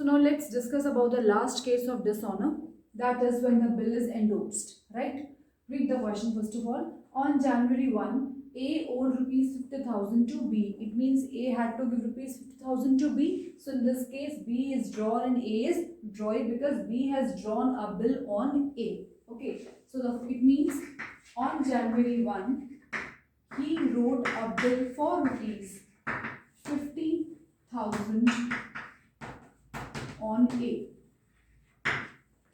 now let's discuss about the last case of dishonor. That is when the bill is endorsed, right? Read the question first of all. On January 1, A owed rupees 50,000 to B. It means A had to give rupees 50,000 to B. So in this case, B is drawn and A is drawing because B has drawn a bill on A. Okay, so it means on January 1, he wrote a bill for rupees 50,000 on A.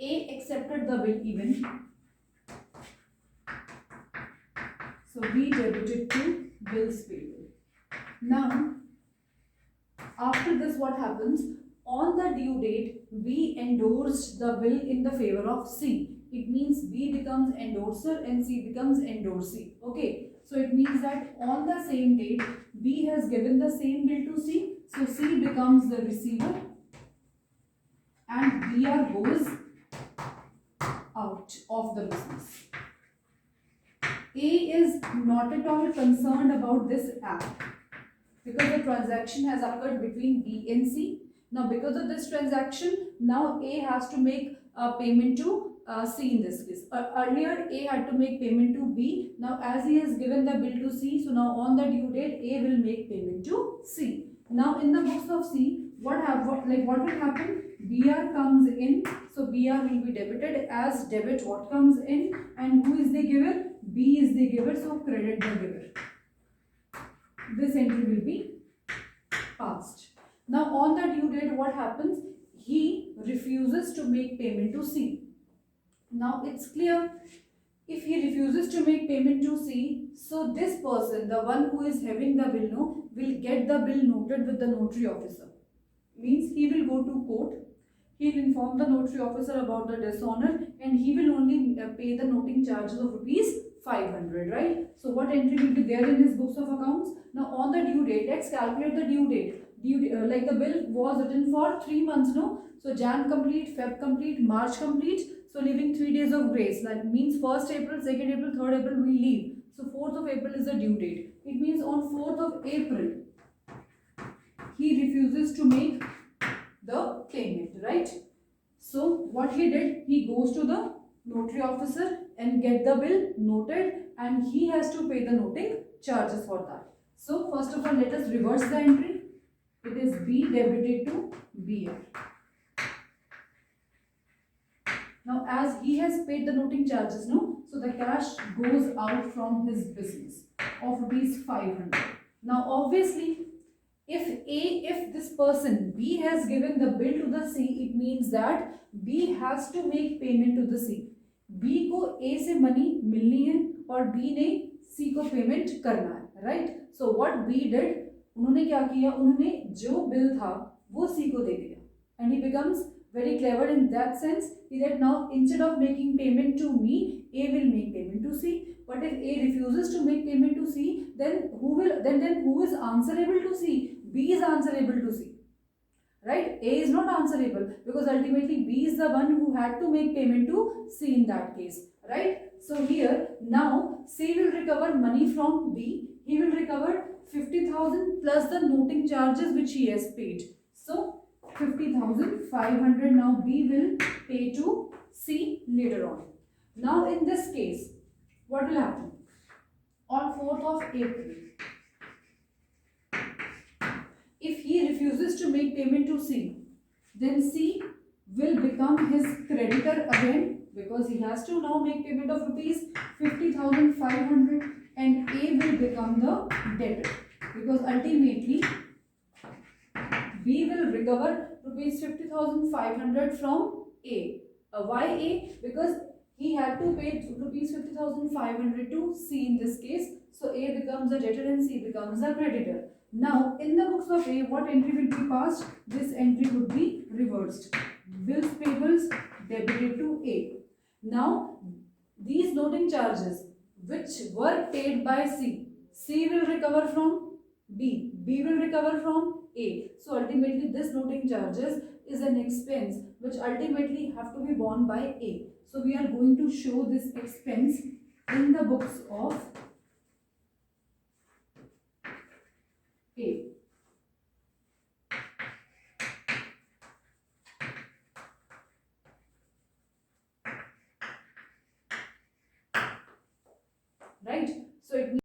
A accepted the bill even. So B debited to bills payable. Now, after this what happens? On the due date, B endorsed the bill in the favor of C. It means B becomes endorser and C becomes endorsee. Okay. So it means that on the same date, B has given the same bill to C. So C becomes the receiver and BR goes out of the business. A is not at all concerned about this act because the transaction has occurred between B and C. Now because of this transaction, now A has to make a payment to C in this case. Earlier A had to make payment to B. Now as he has given the bill to C, so now on the due date A will make payment to C. Now in the books of C, what will happen? BR comes in, so BR will be debited as debit what comes in, and who is the giver? B is the giver, so credit the giver. This entry will be passed. Now on the due date what happens? He refuses to make payment to C. Now it's clear, if he refuses to make payment to C, so this person, the one who is having the bill, will get the bill noted with the notary officer. Means he will go to court, he will inform the notary officer about the dishonor and he will only pay the noting charges of rupees 500, right? So what entry will be there in his books of accounts? Now on the due date, let's calculate the due date. Like the bill was written for 3 months, no? So Jan complete, Feb complete, March complete. So leaving 3 days of grace. That means 1st April, 2nd April, 3rd April we leave. So 4th of April is the due date. It means on 4th of April, he refuses to make the payment, right? So what he did, he goes to the notary officer and get the bill noted and he has to pay the noting charges for that. So first of all, let us reverse the entry. It is B debited to BR. Now as he has paid the noting charges, so the cash goes out from his business of rupees 500. Now obviously, if this person B has given the bill to the C, it means that B has to make payment to the C. B को A से money मिलनी है और B ने C को payment करना है, right? So what B did, उन्होंने क्या किया, उन्होंने जो bill था वो C को दे दिया and he becomes very clever in that sense that now instead of making payment to me, A will make payment to C. But if A refuses to make payment to C, then who is answerable to C? B is answerable to C, right? A is not answerable because ultimately B is the one who had to make payment to C in that case, right? So here now C will recover money from B. He will recover 50,000 plus the noting charges which he has paid. So 50,500 now B will pay to C later on. Now in this case, what will happen? On 4th of April, if he refuses to make payment to C, then C will become his creditor again because he has to now make payment of rupees 50,500 and A will become the debtor because ultimately B will recover rupees 50,500 from A. Why A? Because he had to pay rupees 50,500 to C in this case. So A becomes the debtor and C becomes the creditor. Now in the books of A, what entry will be passed? This entry would be reversed. Bills payables debited to A. Now these noting charges which were paid by C, C will recover from B, B will recover from A. So ultimately this noting charges is an expense which ultimately have to be borne by A. So we are going to show this expense in the books of A. right?